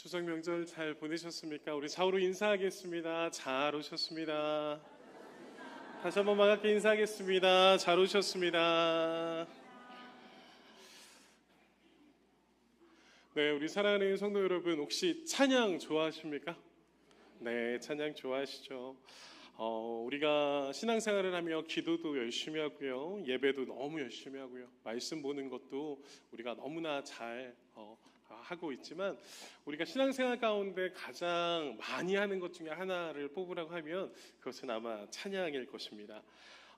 추석 명절 잘 보내셨습니까? 우리 좌우로 인사하겠습니다. 잘 오셨습니다. 다시 한번 반갑게 인사하겠습니다. 잘 오셨습니다. 네, 우리 사랑하는 성도 여러분, 혹시 찬양 좋아하십니까? 네, 찬양 좋아하시죠? 우리가 신앙생활을 하며 기도도 열심히 하고요, 예배도 너무 열심히 하고요, 말씀 보는 것도 우리가 너무나 잘 하고 있지만, 우리가 신앙생활 가운데 가장 많이 하는 것 중에 하나를 뽑으라고 하면 그것은 아마 찬양일 것입니다.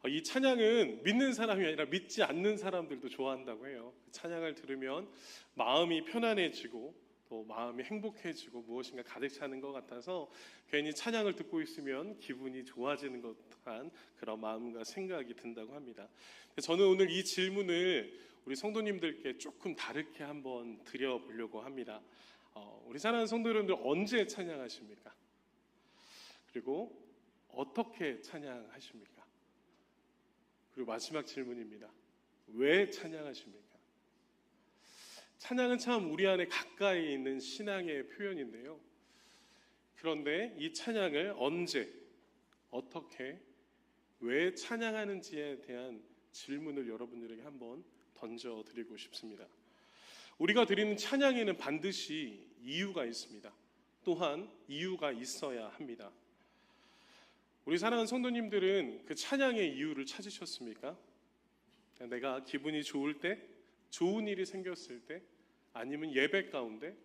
이 찬양은 믿는 사람이 아니라 믿지 않는 사람들도 좋아한다고 해요. 찬양을 들으면 마음이 편안해지고 또 마음이 행복해지고 무엇인가 가득 차는 것 같아서 괜히 찬양을 듣고 있으면 기분이 좋아지는 듯한 그런 마음과 생각이 든다고 합니다. 저는 오늘 이 질문을 우리 성도님들께 조금 다르게 한번 드려보려고 합니다. 우리 사랑하는 성도 여러분들, 언제 찬양하십니까? 그리고 어떻게 찬양하십니까? 그리고 마지막 질문입니다. 왜 찬양하십니까? 찬양은 참 우리 안에 가까이 있는 신앙의 표현인데요. 그런데 이 찬양을 언제, 어떻게, 왜 찬양하는지에 대한 질문을 여러분들에게 한번 던져드리고 싶습니다. 우리가 드리는 찬양에는 반드시 이유가 있습니다. 또한 이유가 있어야 합니다. 우리 사랑하는 성도님들은 그 찬양의 이유를 찾으셨습니까? 내가 기분이 좋을 때, 좋은 일이 생겼을 때, 아니면 예배 가운데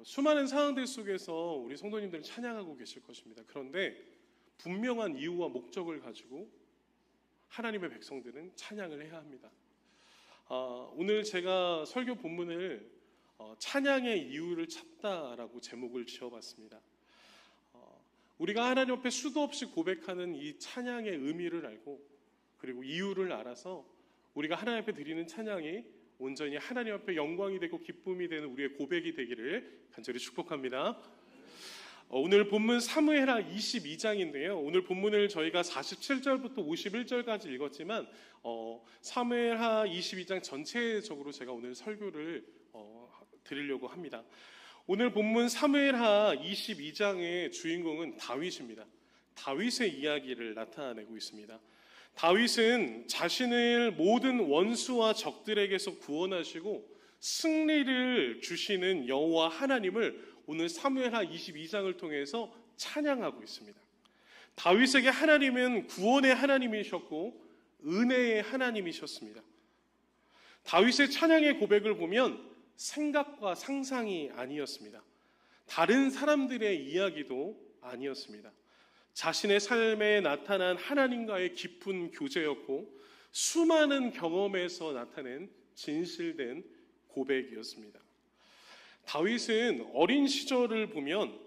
수많은 상황들 속에서 우리 성도님들은 찬양하고 계실 것입니다. 그런데 분명한 이유와 목적을 가지고 하나님의 백성들은 찬양을 해야 합니다. 오늘 제가 설교 본문을 찬양의 이유를 찾다라고 제목을 지어봤습니다. 우리가 하나님 앞에 수도 없이 고백하는 이 찬양의 의미를 알고 그리고 이유를 알아서 우리가 하나님 앞에 드리는 찬양이 온전히 하나님 앞에 영광이 되고 기쁨이 되는 우리의 고백이 되기를 간절히 축복합니다. 오늘 본문 사무엘하 22장인데요. 오늘 본문을 저희가 47절부터 51절까지 읽었지만 사무엘하 22장 전체적으로 제가 오늘 설교를 드리려고 합니다. 오늘 본문 사무엘하 22장의 주인공은 다윗입니다. 다윗의 이야기를 나타내고 있습니다. 다윗은 자신을 모든 원수와 적들에게서 구원하시고 승리를 주시는 여호와 하나님을 오늘 사무엘하 22장을 통해서 찬양하고 있습니다. 다윗에게 하나님은 구원의 하나님이셨고 은혜의 하나님이셨습니다. 다윗의 찬양의 고백을 보면 생각과 상상이 아니었습니다. 다른 사람들의 이야기도 아니었습니다. 자신의 삶에 나타난 하나님과의 깊은 교제였고 수많은 경험에서 나타낸 진실된 고백이었습니다. 다윗은 어린 시절을 보면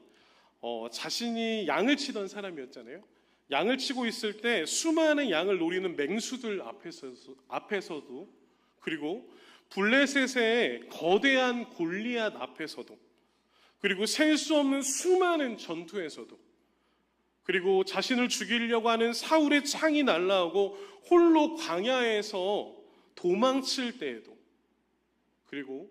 자신이 양을 치던 사람이었잖아요. 양을 치고 있을 때 수많은 양을 노리는 맹수들 앞에서도 그리고 블레셋의 거대한 골리앗 앞에서도 그리고 셀 수 없는 수많은 전투에서도 그리고 자신을 죽이려고 하는 사울의 창이 날라오고 홀로 광야에서 도망칠 때에도 그리고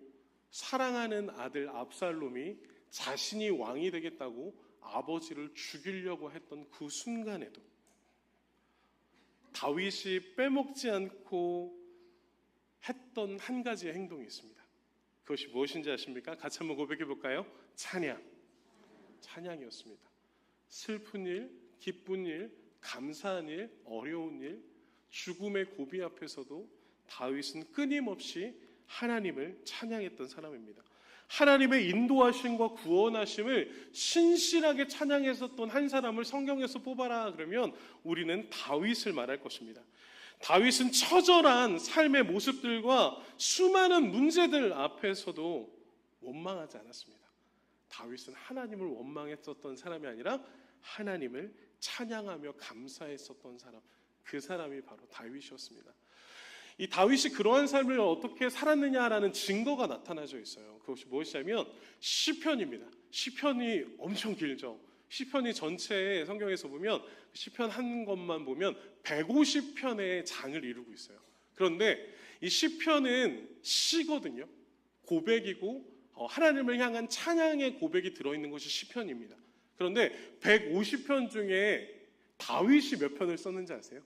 사랑하는 아들 압살롬이 자신이 왕이 되겠다고 아버지를 죽이려고 했던 그 순간에도 다윗이 빼먹지 않고 했던 한 가지의 행동이 있습니다. 그것이 무엇인지 아십니까? 같이 한번 고백해 볼까요? 찬양이었습니다. 슬픈 일, 기쁜 일, 감사한 일, 어려운 일, 죽음의 고비 앞에서도 다윗은 끊임없이 하나님을 찬양했던 사람입니다. 하나님의 인도하심과 구원하심을 신실하게 찬양했었던 한 사람을 성경에서 뽑아라 그러면 우리는 다윗을 말할 것입니다. 다윗은 처절한 삶의 모습들과 수많은 문제들 앞에서도 원망하지 않았습니다. 다윗은 하나님을 원망했었던 사람이 아니라 하나님을 찬양하며 감사했었던 사람, 그 사람이 바로 다윗이었습니다. 이 다윗이 그러한 삶을 어떻게 살았느냐라는 증거가 나타나져 있어요. 그것이 무엇이냐면 시편입니다. 시편이 엄청 길죠. 시편이 전체의 성경에서 보면 시편 한 것만 보면 150편의 장을 이루고 있어요. 그런데 이 시편은 시거든요. 고백이고 하나님을 향한 찬양의 고백이 들어있는 것이 시편입니다. 그런데 150편 중에 다윗이 몇 편을 썼는지 아세요?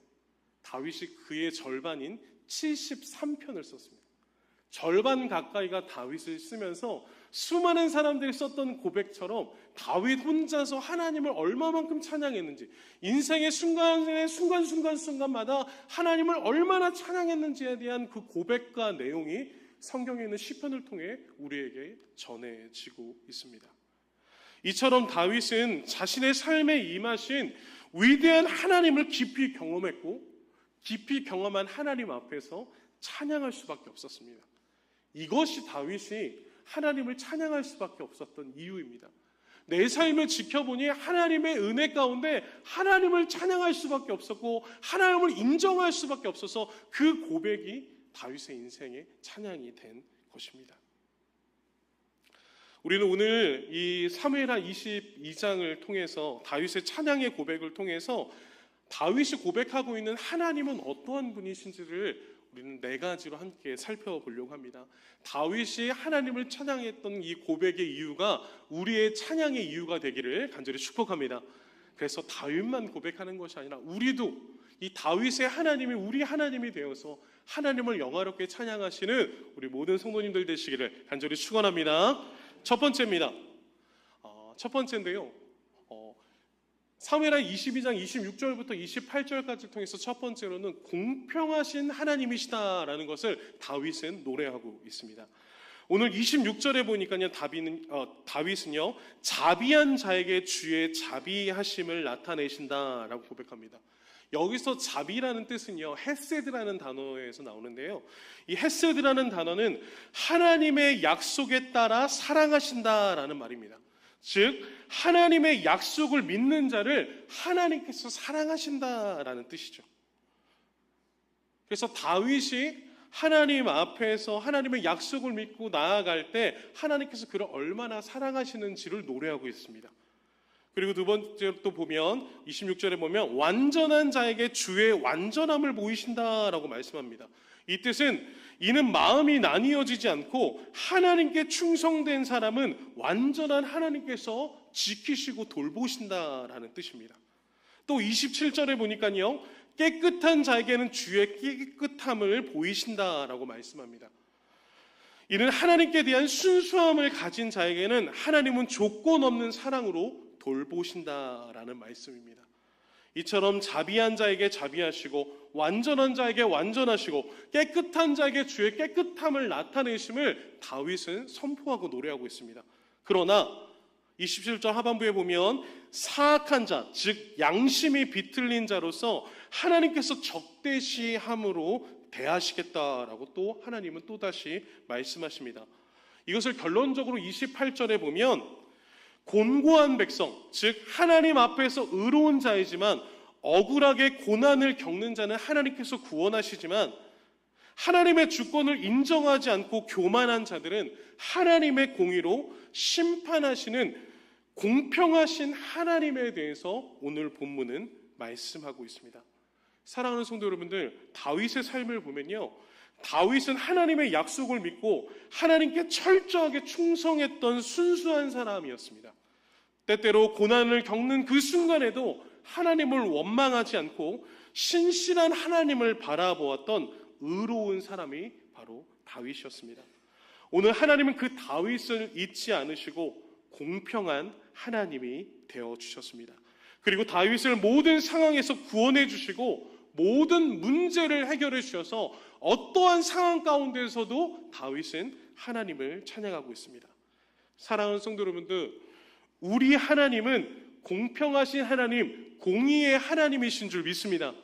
다윗이 그의 절반인 73편을 썼습니다. 절반 가까이가 다윗을 쓰면서 수많은 사람들이 썼던 고백처럼 다윗 혼자서 하나님을 얼마만큼 찬양했는지, 인생의 순간마다 하나님을 얼마나 찬양했는지에 대한 그 고백과 내용이 성경에 있는 시편을 통해 우리에게 전해지고 있습니다. 이처럼 다윗은 자신의 삶에 임하신 위대한 하나님을 깊이 경험했고, 깊이 경험한 하나님 앞에서 찬양할 수밖에 없었습니다. 이것이 다윗이 하나님을 찬양할 수밖에 없었던 이유입니다. 내 삶을 지켜보니 하나님의 은혜 가운데 하나님을 찬양할 수밖에 없었고, 하나님을 인정할 수밖에 없어서 그 고백이 다윗의 인생의 찬양이 된 것입니다. 우리는 오늘 이 사무엘하 22장을 통해서, 다윗의 찬양의 고백을 통해서 다윗이 고백하고 있는 하나님은 어떠한 분이신지를 우리는 4가지로 함께 살펴보려고 합니다. 다윗이 하나님을 찬양했던 이 고백의 이유가 우리의 찬양의 이유가 되기를 간절히 축복합니다. 그래서 다윗만 고백하는 것이 아니라 우리도 이 다윗의 하나님이 우리 하나님이 되어서 하나님을 영화롭게 찬양하시는 우리 모든 성도님들 되시기를 간절히 축원합니다. 첫 번째입니다. 첫 번째인데요, 사무엘하 22장 26절부터 28절까지 통해서 첫 번째로는 공평하신 하나님이시다라는 것을 다윗은 노래하고 있습니다. 오늘 26절에 보니까요, 다윗은요, 자비한 자에게 주의 자비하심을 나타내신다라고 고백합니다. 여기서 자비라는 뜻은요, 헤세드라는 단어에서 나오는데요, 이 헤세드라는 단어는 하나님의 약속에 따라 사랑하신다라는 말입니다. 즉 하나님의 약속을 믿는 자를 하나님께서 사랑하신다라는 뜻이죠. 그래서 다윗이 하나님 앞에서 하나님의 약속을 믿고 나아갈 때 하나님께서 그를 얼마나 사랑하시는지를 노래하고 있습니다. 그리고 두 번째로 또 보면 26절에 보면 완전한 자에게 주의 완전함을 보이신다라고 말씀합니다. 이 뜻은 이는 마음이 나뉘어지지 않고 하나님께 충성된 사람은 완전한 하나님께서 지키시고 돌보신다라는 뜻입니다. 또 27절에 보니까요, 깨끗한 자에게는 주의 깨끗함을 보이신다라고 말씀합니다. 이는 하나님께 대한 순수함을 가진 자에게는 하나님은 조건 없는 사랑으로 돌보신다라는 말씀입니다. 이처럼 자비한 자에게 자비하시고 완전한 자에게 완전하시고 깨끗한 자에게 주의 깨끗함을 나타내심을 다윗은 선포하고 노래하고 있습니다. 그러나 27절 하반부에 보면 사악한 자, 즉 양심이 비틀린 자로서 하나님께서 적대시함으로 대하시겠다라고 또 하나님은 또다시 말씀하십니다. 이것을 결론적으로 28절에 보면 곤고한 백성, 즉 하나님 앞에서 의로운 자이지만 억울하게 고난을 겪는 자는 하나님께서 구원하시지만 하나님의 주권을 인정하지 않고 교만한 자들은 하나님의 공의로 심판하시는 공평하신 하나님에 대해서 오늘 본문은 말씀하고 있습니다. 사랑하는 성도 여러분들, 다윗의 삶을 보면요, 다윗은 하나님의 약속을 믿고 하나님께 철저하게 충성했던 순수한 사람이었습니다. 때때로 고난을 겪는 그 순간에도 하나님을 원망하지 않고 신실한 하나님을 바라보았던 의로운 사람이 바로 다윗이었습니다. 오늘 하나님은 그 다윗을 잊지 않으시고 공평한 하나님이 되어주셨습니다. 그리고 다윗을 모든 상황에서 구원해 주시고 모든 문제를 해결해 주셔서 어떠한 상황 가운데서도 다윗은 하나님을 찬양하고 있습니다. 사랑하는 성도 여러분들, 우리 하나님은 공평하신 하나님, 공의의 하나님이신 줄 믿습니다.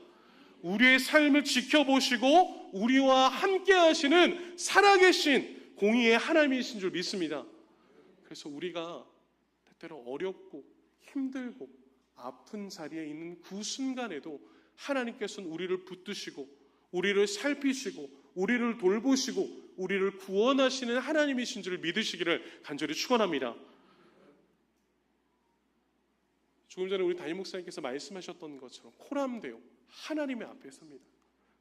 우리의 삶을 지켜보시고 우리와 함께 하시는 살아계신 공의의 하나님이신 줄 믿습니다. 그래서 우리가 때때로 어렵고 힘들고 아픈 자리에 있는 그 순간에도 하나님께서는 우리를 붙드시고 우리를 살피시고 우리를 돌보시고 우리를 구원하시는 하나님이신 줄 믿으시기를 간절히 축원합니다. 조금 전에 우리 담임 목사님께서 말씀하셨던 것처럼 코람되어 하나님의 앞에 섭니다.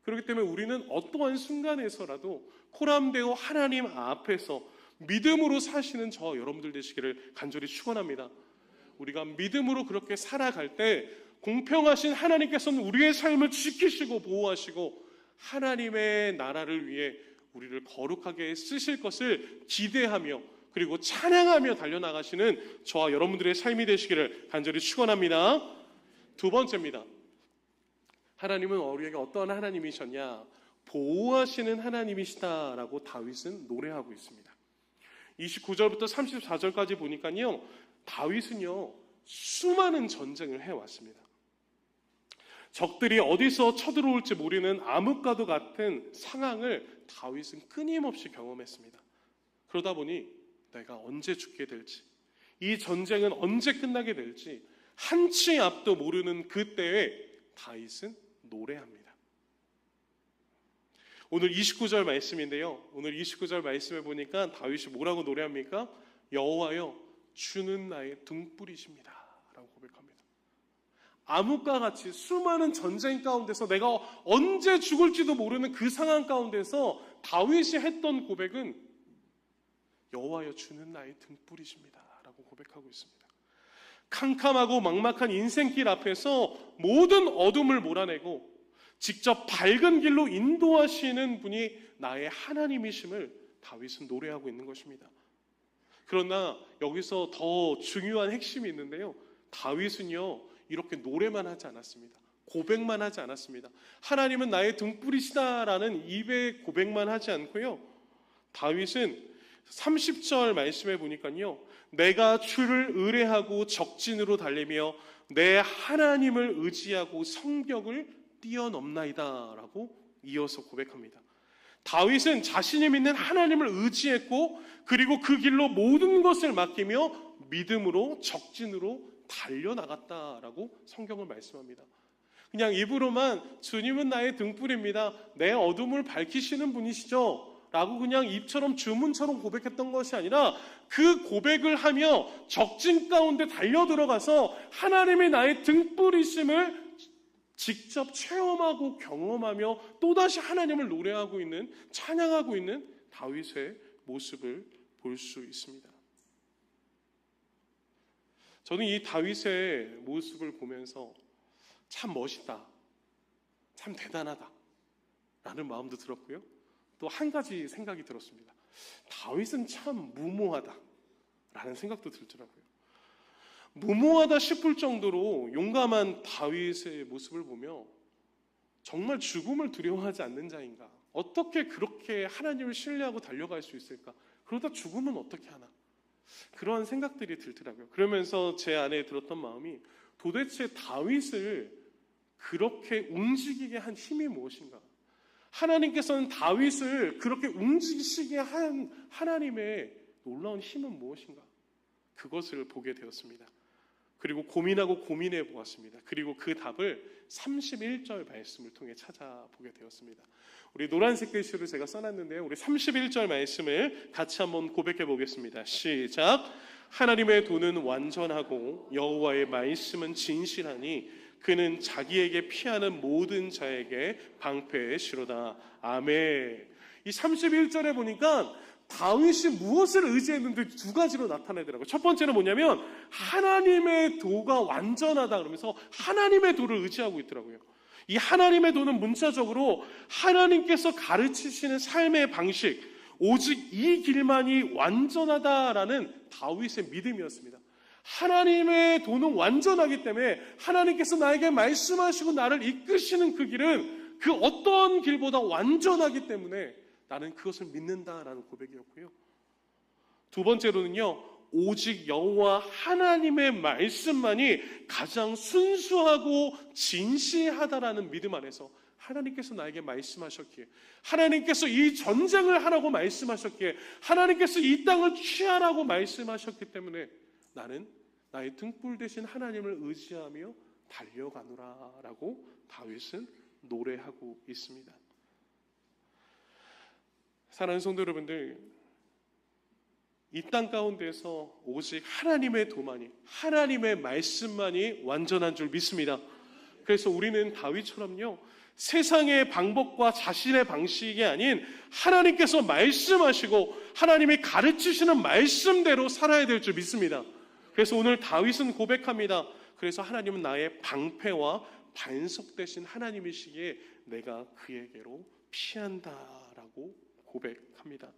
그렇기 때문에 우리는 어떠한 순간에서라도 코람되어 하나님 앞에서 믿음으로 사시는 저와 여러분들 되시기를 간절히 축원합니다. 우리가 믿음으로 그렇게 살아갈 때 공평하신 하나님께서는 우리의 삶을 지키시고 보호하시고 하나님의 나라를 위해 우리를 거룩하게 쓰실 것을 기대하며 그리고 찬양하며 달려나가시는 저와 여러분들의 삶이 되시기를 간절히 축원합니다. 두 번째입니다. 하나님은 우리에게 어떠한 하나님이셨냐? 보호하시는 하나님이시다라고 다윗은 노래하고 있습니다. 29절부터 34절까지 보니까요, 다윗은요 수많은 전쟁을 해왔습니다. 적들이 어디서 쳐들어올지 모르는 암흑과도 같은 상황을 다윗은 끊임없이 경험했습니다. 그러다 보니 내가 언제 죽게 될지, 이 전쟁은 언제 끝나게 될지 한치 앞도 모르는 그때에 다윗은 노래합니다. 오늘 29절 말씀인데요, 오늘 29절 말씀에 보니까 다윗이 뭐라고 노래합니까? 여호와여 주는 나의 등불이십니다 라고 고백합니다. 암흑과 같이 수많은 전쟁 가운데서 내가 언제 죽을지도 모르는 그 상황 가운데서 다윗이 했던 고백은 여호와여 주는 나의 등불이십니다 라고 고백하고 있습니다. 캄캄하고 막막한 인생길 앞에서 모든 어둠을 몰아내고 직접 밝은 길로 인도하시는 분이 나의 하나님이심을 다윗은 노래하고 있는 것입니다. 그러나 여기서 더 중요한 핵심이 있는데요, 다윗은요 이렇게 노래만 하지 않았습니다. 고백만 하지 않았습니다. 하나님은 나의 등불이시다라는 입의 고백만 하지 않고요, 다윗은 30절 말씀해 보니까요, 내가 주를 의뢰하고 적진으로 달리며 내 하나님을 의지하고 성벽을 뛰어넘나이다 라고 이어서 고백합니다. 다윗은 자신이 믿는 하나님을 의지했고 그리고 그 길로 모든 것을 맡기며 믿음으로 적진으로 달려나갔다라고 성경은 말씀합니다. 그냥 입으로만 주님은 나의 등불입니다, 내 어둠을 밝히시는 분이시죠 라고 그냥 입처럼 주문처럼 고백했던 것이 아니라 그 고백을 하며 적진 가운데 달려들어가서 하나님이 나의 등불이심을 직접 체험하고 경험하며 또다시 하나님을 노래하고 있는, 찬양하고 있는 다윗의 모습을 볼 수 있습니다. 저는 이 다윗의 모습을 보면서 참 멋있다, 참 대단하다 라는 마음도 들었고요, 또 한 가지 생각이 들었습니다. 다윗은 참 무모하다 라는 생각도 들더라고요. 무모하다 싶을 정도로 용감한 다윗의 모습을 보며 정말 죽음을 두려워하지 않는 자인가? 어떻게 그렇게 하나님을 신뢰하고 달려갈 수 있을까? 그러다 죽으면 어떻게 하나? 그런 생각들이 들더라고요. 그러면서 제 안에 들었던 마음이 도대체 다윗을 그렇게 움직이게 한 힘이 무엇인가? 하나님께서는 다윗을 그렇게 움직이시게 한 하나님의 놀라운 힘은 무엇인가? 그것을 보게 되었습니다. 그리고 고민하고 고민해 보았습니다. 그리고 그 답을 31절 말씀을 통해 찾아보게 되었습니다. 우리 노란색 글씨로 제가 써놨는데요, 우리 31절 말씀을 같이 한번 고백해 보겠습니다. 시작. 하나님의 도는 완전하고 여호와의 말씀은 진실하니 그는 자기에게 피하는 모든 자에게 방패시로다. 아멘. 이 31절에 보니까 다윗이 무엇을 의지했는데 두 가지로 나타내더라고요. 첫 번째는 뭐냐면 하나님의 도가 완전하다 그러면서 하나님의 도를 의지하고 있더라고요. 이 하나님의 도는 문자적으로 하나님께서 가르치시는 삶의 방식, 오직 이 길만이 완전하다라는 다윗의 믿음이었습니다. 하나님의 도는 완전하기 때문에 하나님께서 나에게 말씀하시고 나를 이끄시는 그 길은 그 어떤 길보다 완전하기 때문에 나는 그것을 믿는다라는 고백이었고요. 두 번째로는요, 오직 여호와 하나님의 말씀만이 가장 순수하고 진실하다라는 믿음 안에서 하나님께서 나에게 말씀하셨기에, 하나님께서 이 전쟁을 하라고 말씀하셨기에, 하나님께서 이 땅을 취하라고 말씀하셨기 때문에 나는 나의 등불 대신 하나님을 의지하며 달려가노라라고 다윗은 노래하고 있습니다. 사랑하는 성도 여러분들, 이 땅 가운데서 오직 하나님의 도만이, 하나님의 말씀만이 완전한 줄 믿습니다. 그래서 우리는 다윗처럼요, 세상의 방법과 자신의 방식이 아닌 하나님께서 말씀하시고 하나님이 가르치시는 말씀대로 살아야 될 줄 믿습니다. 그래서 오늘 다윗은 고백합니다. 그래서 하나님은 나의 방패와 반석 되신 하나님이시기에 내가 그에게로 피한다라고 고백합니다.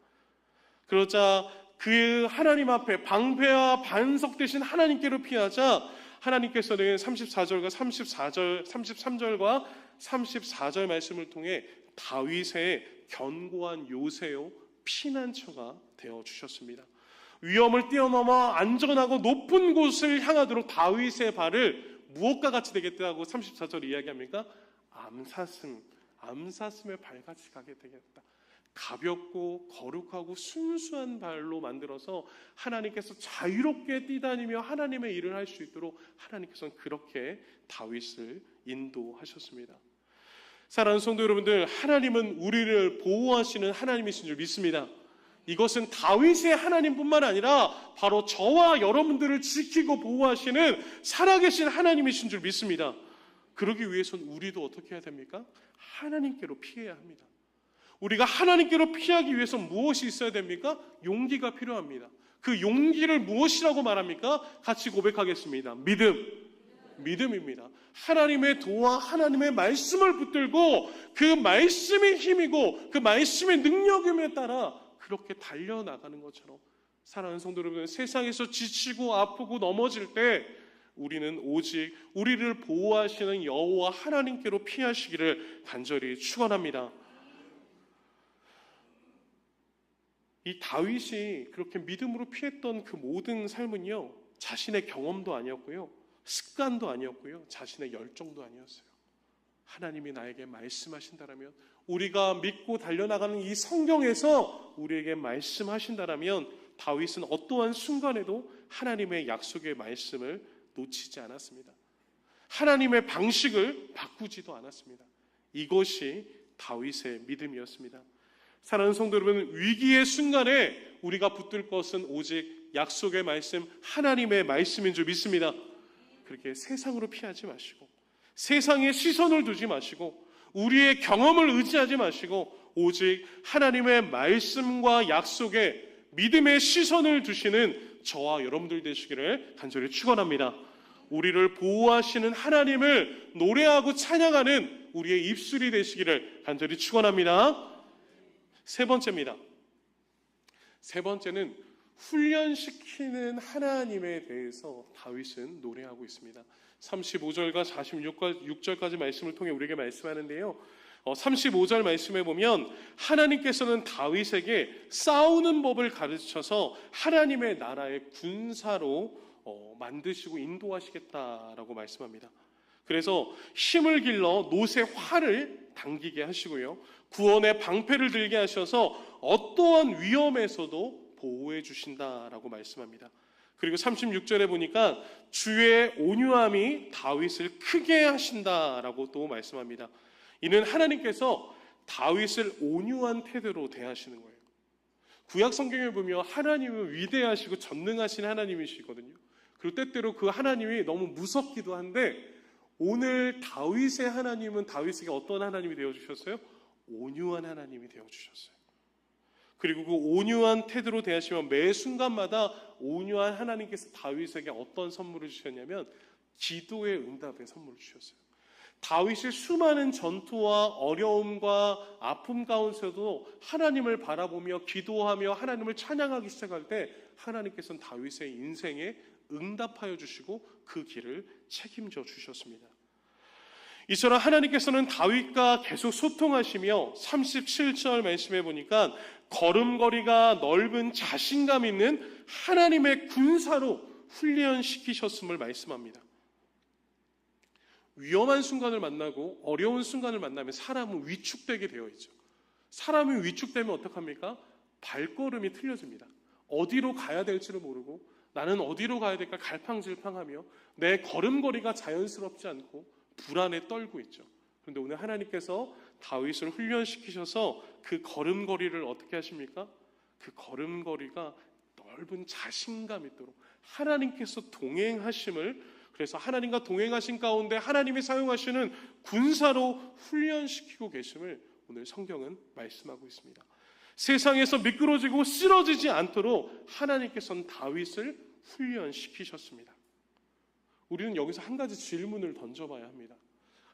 그러자 그 하나님 앞에 방패와 반석 되신 하나님께로 피하자 하나님께서는 33절과 34절 말씀을 통해 다윗의 견고한 요새요 피난처가 되어주셨습니다. 위험을 뛰어넘어 안전하고 높은 곳을 향하도록 다윗의 발을 무엇과 같이 되겠다고 34절 이야기합니까? 암사슴의 발같이 가게 되겠다. 가볍고 거룩하고 순수한 발로 만들어서 하나님께서 자유롭게 뛰다니며 하나님의 일을 할 수 있도록 하나님께서는 그렇게 다윗을 인도하셨습니다. 사랑하는 성도 여러분들, 하나님은 우리를 보호하시는 하나님이신 줄 믿습니다. 이것은 다윗의 하나님뿐만 아니라 바로 저와 여러분들을 지키고 보호하시는 살아계신 하나님이신 줄 믿습니다. 그러기 위해서는 우리도 어떻게 해야 됩니까? 하나님께로 피해야 합니다. 우리가 하나님께로 피하기 위해서 무엇이 있어야 됩니까? 용기가 필요합니다. 그 용기를 무엇이라고 말합니까? 같이 고백하겠습니다. 믿음입니다. 하나님의 도와 하나님의 말씀을 붙들고 그 말씀의 힘이고 그 말씀의 능력임에 따라 그렇게 달려나가는 것처럼 사랑하는 성도 여러분, 세상에서 지치고 아프고 넘어질 때 우리는 오직 우리를 보호하시는 여호와 하나님께로 피하시기를 간절히 축원합니다. 이 다윗이 그렇게 믿음으로 피했던 그 모든 삶은요, 자신의 경험도 아니었고요, 습관도 아니었고요, 자신의 열정도 아니었어요. 하나님이 나에게 말씀하신다라면, 우리가 믿고 달려나가는 이 성경에서 우리에게 말씀하신다라면 다윗은 어떠한 순간에도 하나님의 약속의 말씀을 놓치지 않았습니다. 하나님의 방식을 바꾸지도 않았습니다. 이것이 다윗의 믿음이었습니다. 사랑하는 성도 여러분, 위기의 순간에 우리가 붙들 것은 오직 약속의 말씀, 하나님의 말씀인 줄 믿습니다. 그렇게 세상으로 피하지 마시고, 세상에 시선을 두지 마시고, 우리의 경험을 의지하지 마시고, 오직 하나님의 말씀과 약속에 믿음의 시선을 두시는 저와 여러분들 되시기를 간절히 축원합니다. 우리를 보호하시는 하나님을 노래하고 찬양하는 우리의 입술이 되시기를 간절히 축원합니다. 세 번째입니다. 세 번째는 훈련시키는 하나님에 대해서 다윗은 노래하고 있습니다. 35절과 46절까지 말씀을 통해 우리에게 말씀하는데요, 35절 말씀에 보면 하나님께서는 다윗에게 싸우는 법을 가르쳐서 하나님의 나라의 군사로 만드시고 인도하시겠다라고 말씀합니다. 그래서 힘을 길러 노새 활을 당기게 하시고요, 구원의 방패를 들게 하셔서 어떠한 위험에서도 보호해 주신다라고 말씀합니다. 그리고 36절에 보니까 주의 온유함이 다윗을 크게 하신다라고 또 말씀합니다. 이는 하나님께서 다윗을 온유한 태도로 대하시는 거예요. 구약 성경에 보면 하나님은 위대하시고 전능하신 하나님이시거든요. 그리고 때때로 그 하나님이 너무 무섭기도 한데, 오늘 다윗의 하나님은 다윗에게 어떤 하나님이 되어주셨어요? 온유한 하나님이 되어주셨어요. 그리고 그 온유한 태도로 대하시면 매 순간마다 온유한 하나님께서 다윗에게 어떤 선물을 주셨냐면 기도의 응답의 선물을 주셨어요. 다윗의 수많은 전투와 어려움과 아픔 가운데서도 하나님을 바라보며 기도하며 하나님을 찬양하기 시작할 때 하나님께서는 다윗의 인생에 응답하여 주시고 그 길을 책임져 주셨습니다. 이처럼 하나님께서는 다윗과 계속 소통하시며 37절 말씀해 보니까 걸음걸이가 넓은 자신감 있는 하나님의 군사로 훈련시키셨음을 말씀합니다. 위험한 순간을 만나고 어려운 순간을 만나면 사람은 위축되게 되어 있죠. 사람이 위축되면 어떡합니까? 발걸음이 틀려집니다. 어디로 가야 될지를 모르고 나는 어디로 가야 될까 갈팡질팡하며 내 걸음걸이가 자연스럽지 않고 불안에 떨고 있죠. 그런데 오늘 하나님께서 다윗을 훈련시키셔서 그 걸음걸이를 어떻게 하십니까? 그 걸음걸이가 넓은 자신감 있도록 하나님께서 동행하심을 그래서 하나님과 동행하신 가운데 하나님이 사용하시는 군사로 훈련시키고 계심을 오늘 성경은 말씀하고 있습니다. 세상에서 미끄러지고 쓰러지지 않도록 하나님께서는 다윗을 훈련시키셨습니다. 우리는 여기서 한 가지 질문을 던져봐야 합니다.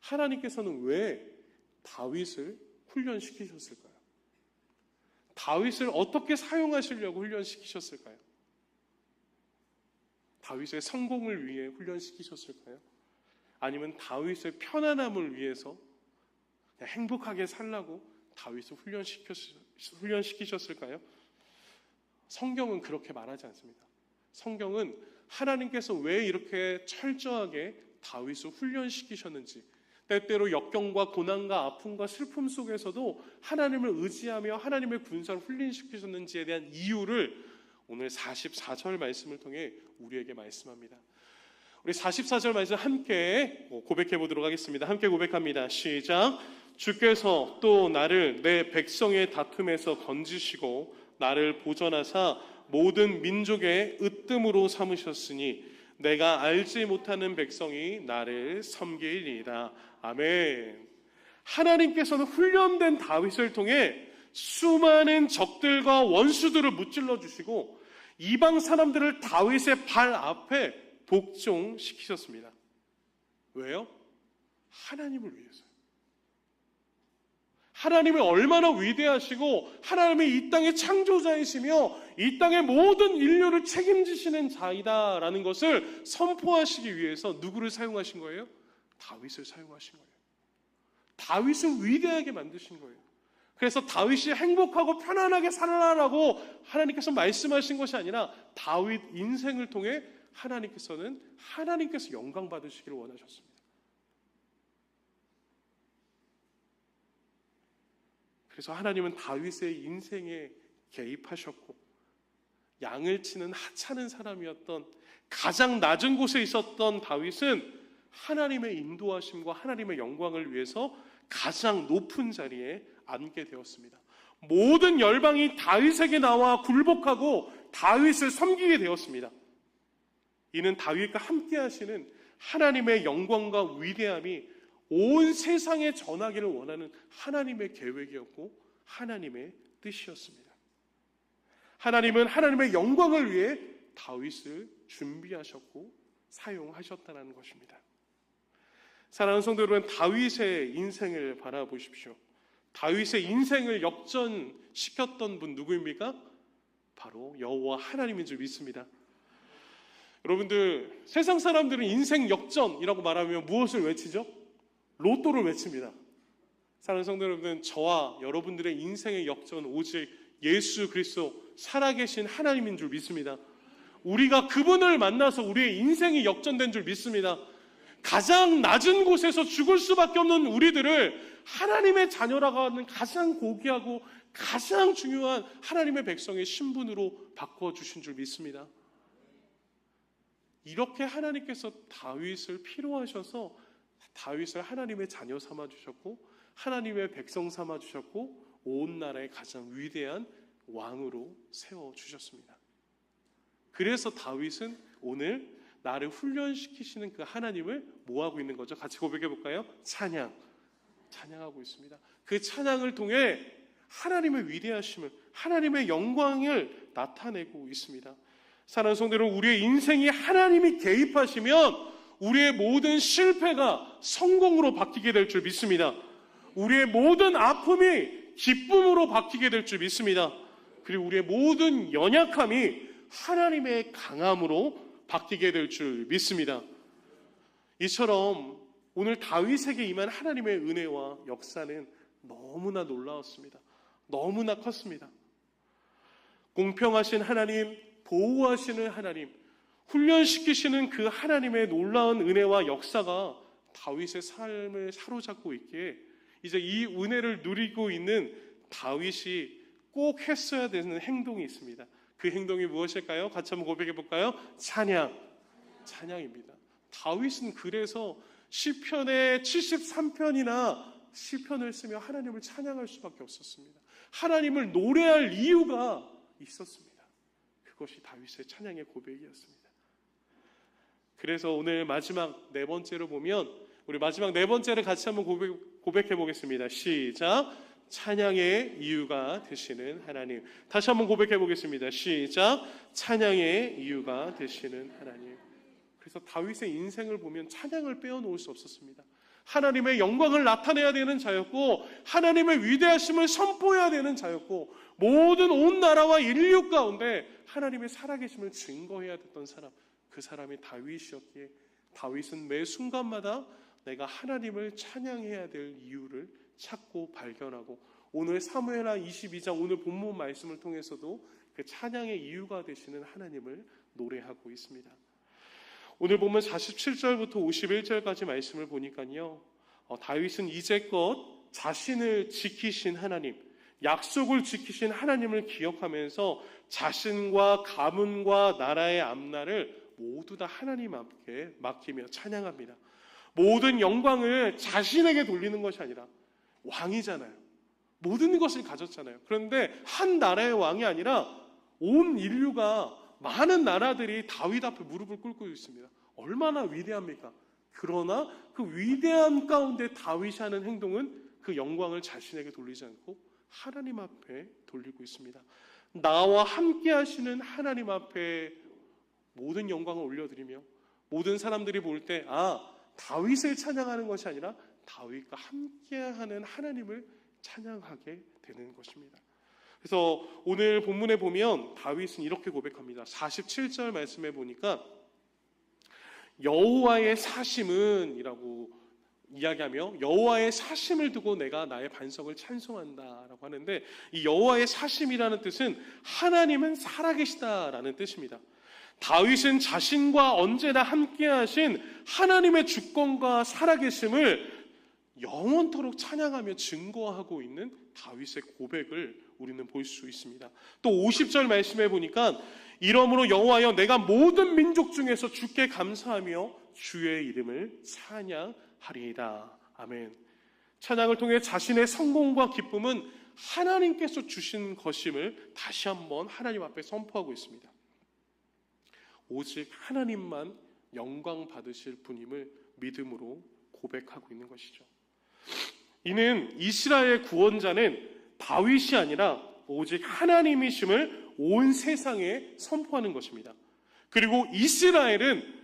하나님께서는 왜 다윗을 훈련시키셨을까요? 다윗을 어떻게 사용하시려고 훈련시키셨을까요? 다윗의 성공을 위해 훈련시키셨을까요? 아니면 다윗의 편안함을 위해서 그냥 행복하게 살라고 다윗을 훈련시키셨을까요? 성경은 그렇게 말하지 않습니다. 성경은 하나님께서 왜 이렇게 철저하게 다윗을 훈련시키셨는지, 때때로 역경과 고난과 아픔과 슬픔 속에서도 하나님을 의지하며 하나님의 군사를 훈련시키셨는지에 대한 이유를 오늘 44절 말씀을 통해 우리에게 말씀합니다. 우리 44절 말씀 함께 고백해 보도록 하겠습니다. 함께 고백합니다. 시작. 주께서 또 나를 내 백성의 다툼에서 건지시고 나를 보전하사 모든 민족의 으뜸으로 삼으셨으니 내가 알지 못하는 백성이 나를 섬기리이다. 아멘. 하나님께서는 훈련된 다윗을 통해 수많은 적들과 원수들을 무찔러 주시고 이방 사람들을 다윗의 발 앞에 복종시키셨습니다. 왜요? 하나님을 위해서요. 하나님이 얼마나 위대하시고 하나님이 이 땅의 창조자이시며 이 땅의 모든 인류를 책임지시는 자이다라는 것을 선포하시기 위해서 누구를 사용하신 거예요? 다윗을 사용하신 거예요. 다윗을 위대하게 만드신 거예요. 그래서 다윗이 행복하고 편안하게 살아라라고 하나님께서 말씀하신 것이 아니라 다윗 인생을 통해 하나님께서 영광 받으시기를 원하셨습니다. 그래서 하나님은 다윗의 인생에 개입하셨고 양을 치는 하찮은 사람이었던 가장 낮은 곳에 있었던 다윗은 하나님의 인도하심과 하나님의 영광을 위해서 가장 높은 자리에 앉게 되었습니다. 모든 열방이 다윗에게 나와 굴복하고 다윗을 섬기게 되었습니다. 이는 다윗과 함께 하시는 하나님의 영광과 위대함이 온 세상에 전하기를 원하는 하나님의 계획이었고 하나님의 뜻이었습니다. 하나님은 하나님의 영광을 위해 다윗을 준비하셨고 사용하셨다는 것입니다. 사랑하는 성도 여러분, 다윗의 인생을 바라보십시오. 다윗의 인생을 역전시켰던 분 누구입니까? 바로 여호와 하나님인 줄 믿습니다. 여러분들, 세상 사람들은 인생 역전이라고 말하면 무엇을 외치죠? 로또를 외칩니다. 사랑하는 성도 여러분, 저와 여러분들의 인생의 역전 오직 예수 그리스도 살아계신 하나님인 줄 믿습니다. 우리가 그분을 만나서 우리의 인생이 역전된 줄 믿습니다. 가장 낮은 곳에서 죽을 수밖에 없는 우리들을 하나님의 자녀라고 하는 가장 고귀하고 가장 중요한 하나님의 백성의 신분으로 바꿔주신 줄 믿습니다. 이렇게 하나님께서 다윗을 필요하셔서 다윗을 하나님의 자녀 삼아주셨고 하나님의 백성 삼아주셨고 온 나라의 가장 위대한 왕으로 세워주셨습니다. 그래서 다윗은 오늘 나를 훈련시키시는 그 하나님을 뭐하고 있는 거죠? 같이 고백해 볼까요? 찬양하고 있습니다. 그 찬양을 통해 하나님의 위대하심을, 하나님의 영광을 나타내고 있습니다. 사랑하는 성도 여러분, 우리의 인생이 하나님이 개입하시면 우리의 모든 실패가 성공으로 바뀌게 될 줄 믿습니다. 우리의 모든 아픔이 기쁨으로 바뀌게 될 줄 믿습니다. 그리고 우리의 모든 연약함이 하나님의 강함으로 바뀌게 될 줄 믿습니다. 이처럼 오늘 다윗에게 임한 하나님의 은혜와 역사는 너무나 놀라웠습니다. 너무나 컸습니다. 공평하신 하나님, 보호하시는 하나님, 훈련시키시는 그 하나님의 놀라운 은혜와 역사가 다윗의 삶을 사로잡고 있기에 이제 이 은혜를 누리고 있는 다윗이 꼭 했어야 되는 행동이 있습니다. 그 행동이 무엇일까요? 같이 한번 고백해 볼까요? 찬양입니다. 다윗은 그래서 시편의 73편이나 시편을 쓰며 하나님을 찬양할 수밖에 없었습니다. 하나님을 노래할 이유가 있었습니다. 그것이 다윗의 찬양의 고백이었습니다. 그래서 오늘 마지막 네 번째로 보면 우리 마지막 네 번째를 같이 한번 고백해 보겠습니다. 시작. 찬양의 이유가 되시는 하나님. 다시 한번 고백해 보겠습니다. 시작. 찬양의 이유가 되시는 하나님. 그래서 다윗의 인생을 보면 찬양을 빼어놓을 수 없었습니다. 하나님의 영광을 나타내야 되는 자였고 하나님의 위대하심을 선포해야 되는 자였고 모든 온 나라와 인류 가운데 하나님의 살아계심을 증거해야 됐던 사람, 그 사람이 다윗이었기에 다윗은 매 순간마다 내가 하나님을 찬양해야 될 이유를 찾고 발견하고 오늘 사무엘하 22장 오늘 본문 말씀을 통해서도 그 찬양의 이유가 되시는 하나님을 노래하고 있습니다. 오늘 보면 47절부터 51절까지 말씀을 보니까요, 다윗은 이제껏 자신을 지키신 하나님, 약속을 지키신 하나님을 기억하면서 자신과 가문과 나라의 앞날을 모두 다 하나님 앞에 맡기며 찬양합니다. 모든 영광을 자신에게 돌리는 것이 아니라 왕이잖아요. 모든 것을 가졌잖아요. 그런데 한 나라의 왕이 아니라 온 인류가 많은 나라들이 다윗 앞에 무릎을 꿇고 있습니다. 얼마나 위대합니까? 그러나 그 위대함 가운데 다윗이 하는 행동은 그 영광을 자신에게 돌리지 않고 하나님 앞에 돌리고 있습니다. 나와 함께 하시는 하나님 앞에 모든 영광을 올려드리며 모든 사람들이 볼 때 다윗을 찬양하는 것이 아니라 다윗과 함께하는 하나님을 찬양하게 되는 것입니다. 그래서 오늘 본문에 보면 다윗은 이렇게 고백합니다. 47절 말씀에 보니까 여호와의 사심은 이라고 이야기하며 여호와의 사심을 두고 내가 나의 반석을 찬송한다라고 하는데 이 여호와의 사심이라는 뜻은 하나님은 살아계시다라는 뜻입니다. 다윗은 자신과 언제나 함께하신 하나님의 주권과 살아계심을 영원토록 찬양하며 증거하고 있는 다윗의 고백을 우리는 볼 수 있습니다. 또 50절 말씀해 보니까 이러므로 여호와여 내가 모든 민족 중에서 주께 감사하며 주의 이름을 찬양하리이다. 아멘. 찬양을 통해 자신의 성공과 기쁨은 하나님께서 주신 것임을 다시 한번 하나님 앞에 선포하고 있습니다. 오직 하나님만 영광 받으실 분임을 믿음으로 고백하고 있는 것이죠. 이는 이스라엘 구원자는 다윗이 아니라 오직 하나님이심을 온 세상에 선포하는 것입니다. 그리고 이스라엘은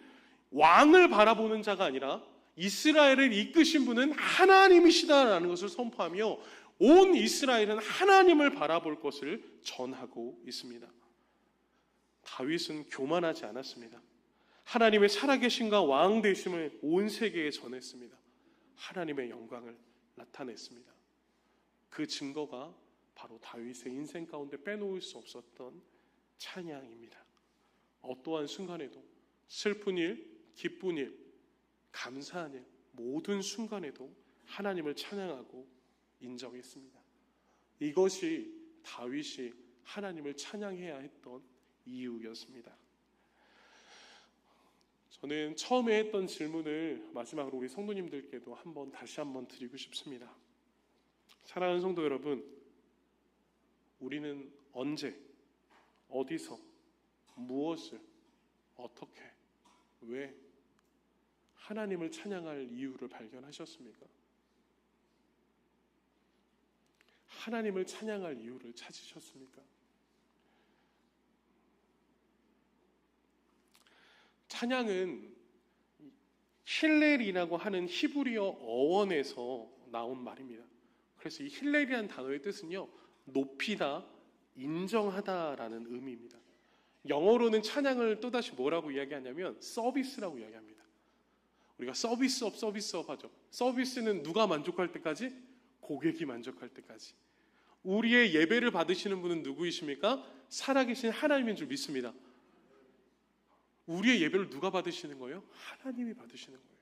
왕을 바라보는 자가 아니라 이스라엘을 이끄신 분은 하나님이시다라는 것을 선포하며 온 이스라엘은 하나님을 바라볼 것을 전하고 있습니다. 다윗은 교만하지 않았습니다. 하나님의 살아계심과 왕 되심을 온 세계에 전했습니다. 하나님의 영광을 나타냈습니다. 그 증거가 바로 다윗의 인생 가운데 빼놓을 수 없었던 찬양입니다. 어떠한 순간에도 슬픈 일, 기쁜 일, 감사한 일, 모든 순간에도 하나님을 찬양하고 인정했습니다. 이것이 다윗이 하나님을 찬양해야 했던 이유였습니다. 저는 처음에 했던 질문을 마지막으로 우리 성도님들께도 다시 한번 드리고 싶습니다. 사랑하는 성도 여러분, 우리는 언제, 어디서, 무엇을, 어떻게, 왜 하나님을 찬양할 이유를 발견하셨습니까? 하나님을 찬양할 이유를 찾으셨습니까? 찬양은 힐렐이라고 하는 히브리어 어원에서 나온 말입니다. 그래서 이 힐렐이라는 단어의 뜻은요, 높이다, 인정하다라는 의미입니다. 영어로는 찬양을 또다시 뭐라고 이야기하냐면 서비스라고 이야기합니다. 우리가 서비스업 하죠. 서비스는 누가 만족할 때까지? 고객이 만족할 때까지. 우리의 예배를 받으시는 분은 누구이십니까? 살아계신 하나님인 줄 믿습니다. 우리의 예배를 누가 받으시는 거예요? 하나님이 받으시는 거예요.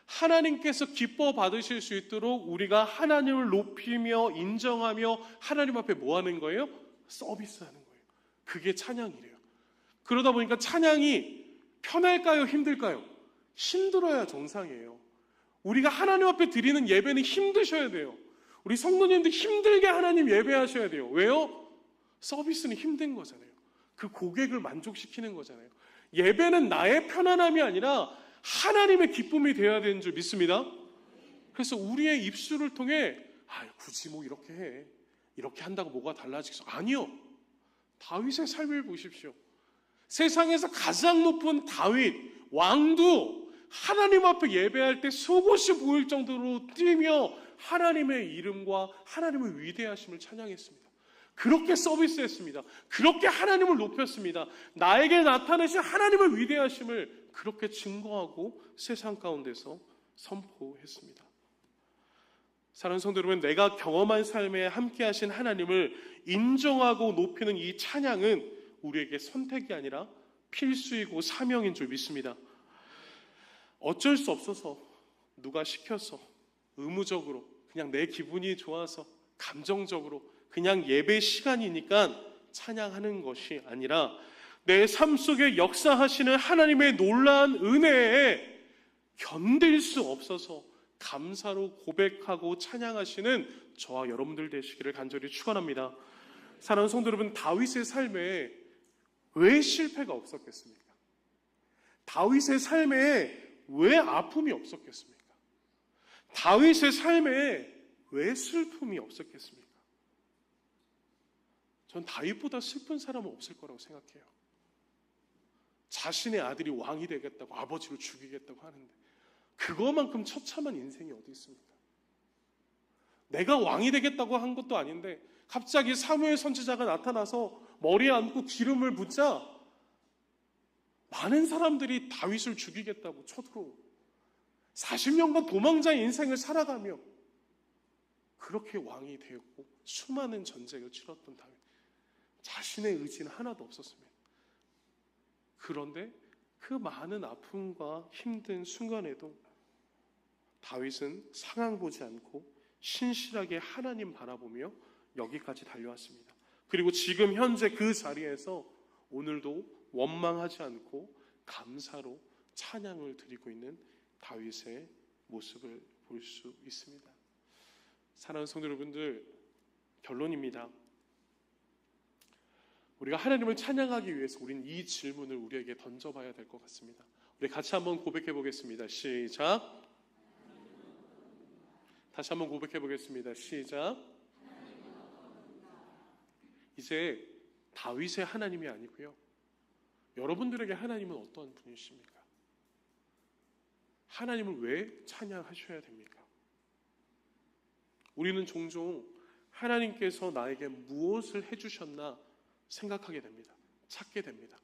하나님께서 기뻐 받으실 수 있도록 우리가 하나님을 높이며 인정하며 하나님 앞에 뭐 하는 거예요? 서비스하는 거예요. 그게 찬양이래요. 그러다 보니까 찬양이 편할까요? 힘들까요? 힘들어야 정상이에요. 우리가 하나님 앞에 드리는 예배는 힘드셔야 돼요. 우리 성도님들 힘들게 하나님 예배하셔야 돼요. 왜요? 서비스는 힘든 거잖아요. 그 고객을 만족시키는 거잖아요. 예배는 나의 편안함이 아니라 하나님의 기쁨이 되어야 되는 줄 믿습니다. 그래서 우리의 입술을 통해 굳이 뭐 이렇게 해, 이렇게 한다고 뭐가 달라지겠어? 아니요. 다윗의 삶을 보십시오. 세상에서 가장 높은 다윗 왕도 하나님 앞에 예배할 때 속옷이 보일 정도로 뛰며 하나님의 이름과 하나님의 위대하심을 찬양했습니다. 그렇게 서비스했습니다. 그렇게 하나님을 높였습니다. 나에게 나타내신 하나님의 위대하심을 그렇게 증거하고 세상 가운데서 선포했습니다. 사랑하는 성도 여러분, 내가 경험한 삶에 함께 하신 하나님을 인정하고 높이는 이 찬양은 우리에게 선택이 아니라 필수이고 사명인 줄 믿습니다. 어쩔 수 없어서, 누가 시켜서, 의무적으로, 그냥 내 기분이 좋아서, 감정적으로 그냥 예배 시간이니까 찬양하는 것이 아니라 내 삶 속에 역사하시는 하나님의 놀라운 은혜에 견딜 수 없어서 감사로 고백하고 찬양하시는 저와 여러분들 되시기를 간절히 축원합니다. 사랑하는 성도 여러분, 다윗의 삶에 왜 실패가 없었겠습니까? 다윗의 삶에 왜 아픔이 없었겠습니까? 다윗의 삶에 왜 슬픔이 없었겠습니까? 전 다윗보다 슬픈 사람은 없을 거라고 생각해요. 자신의 아들이 왕이 되겠다고, 아버지를 죽이겠다고 하는데 그거만큼 처참한 인생이 어디 있습니까? 내가 왕이 되겠다고 한 것도 아닌데 갑자기 사무엘 선지자가 나타나서 머리에 얹고 기름을 붓자 많은 사람들이 다윗을 죽이겠다고 쳐들어오고 40년간 도망자의 인생을 살아가며 그렇게 왕이 되었고 수많은 전쟁을 치렀던 다윗, 자신의 의지는 하나도 없었습니다. 그런데 그 많은 아픔과 힘든 순간에도 다윗은 상황 보지 않고 신실하게 하나님 바라보며 여기까지 달려왔습니다. 그리고 지금 현재 그 자리에서 오늘도 원망하지 않고 감사로 찬양을 드리고 있는 다윗의 모습을 볼 수 있습니다. 사랑하는 성도 여러분들, 결론입니다. 우리가 하나님을 찬양하기 위해서 우리는 이 질문을 우리에게 던져봐야 될 것 같습니다. 우리 같이 한번 고백해 보겠습니다. 시작. 다시 한번 고백해 보겠습니다. 시작. 이제 다윗의 하나님이 아니고요, 여러분들에게 하나님은 어떤 분이십니까? 하나님을 왜 찬양하셔야 됩니까? 우리는 종종 하나님께서 나에게 무엇을 해주셨나 생각하게 됩니다. 찾게 됩니다.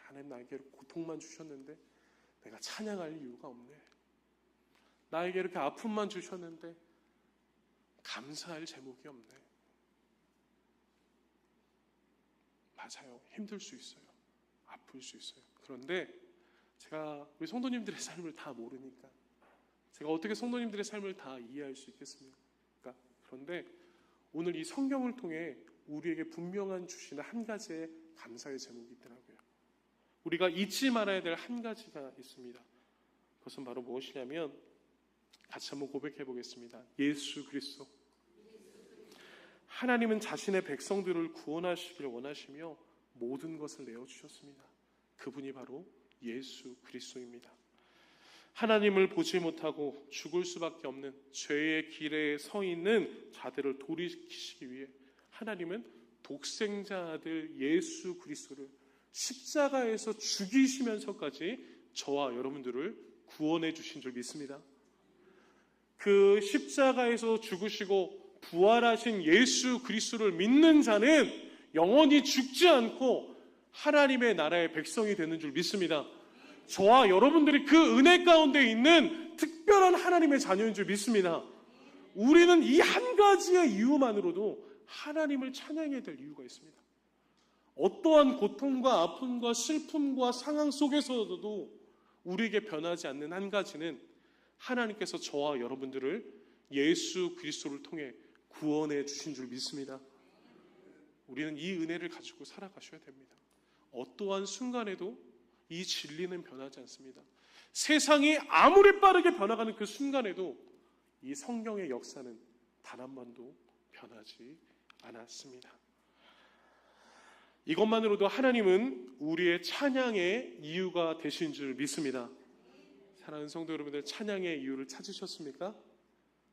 하나님 나에게 고통만 주셨는데 내가 찬양할 이유가 없네. 나에게 이렇게 아픔만 주셨는데 감사할 제목이 없네. 맞아요. 힘들 수 있어요. 아플 수 있어요. 그런데 제가 우리 성도님들의 삶을 다 모르니까 제가 어떻게 성도님들의 삶을 다 이해할 수 있겠습니까? 그런데 오늘 이 성경을 통해 우리에게 분명한 주시는 한 가지의 감사의 제목이 있더라고요. 우리가 잊지 말아야 될 한 가지가 있습니다. 그것은 바로 무엇이냐면, 같이 한번 고백해 보겠습니다. 예수 그리스도. 하나님은 자신의 백성들을 구원하시길 원하시며 모든 것을 내어주셨습니다. 그분이 바로 예수 그리스도입니다. 하나님을 보지 못하고 죽을 수밖에 없는 죄의 길에 서 있는 자들을 돌이키시기 위해 하나님은 독생자 아들 예수 그리스도를 십자가에서 죽이시면서까지 저와 여러분들을 구원해 주신 줄 믿습니다. 그 십자가에서 죽으시고 부활하신 예수 그리스도를 믿는 자는 영원히 죽지 않고 하나님의 나라의 백성이 되는 줄 믿습니다. 저와 여러분들이 그 은혜 가운데 있는 특별한 하나님의 자녀인 줄 믿습니다. 우리는 이 한 가지의 이유만으로도 하나님을 찬양해야 될 이유가 있습니다. 어떠한 고통과 아픔과 슬픔과 상황 속에서도 우리에게 변하지 않는 한 가지는 하나님께서 저와 여러분들을 예수 그리스도를 통해 구원해 주신 줄 믿습니다. 우리는 이 은혜를 가지고 살아가셔야 됩니다. 어떠한 순간에도 이 진리는 변하지 않습니다. 세상이 아무리 빠르게 변화가는 그 순간에도 이 성경의 역사는 단 한 번도 변하지 않았습니다. 이것만으로도 하나님은 우리의 찬양의 이유가 되신 줄 믿습니다. 사랑하는 성도 여러분들, 찬양의 이유를 찾으셨습니까?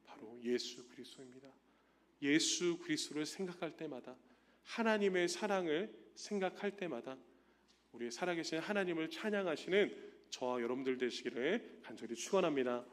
바로 예수 그리스도입니다. 예수 그리스도를 생각할 때마다, 하나님의 사랑을 생각할 때마다 우리 살아계신 하나님을 찬양하시는 저와 여러분들 되시기를 간절히 축원합니다.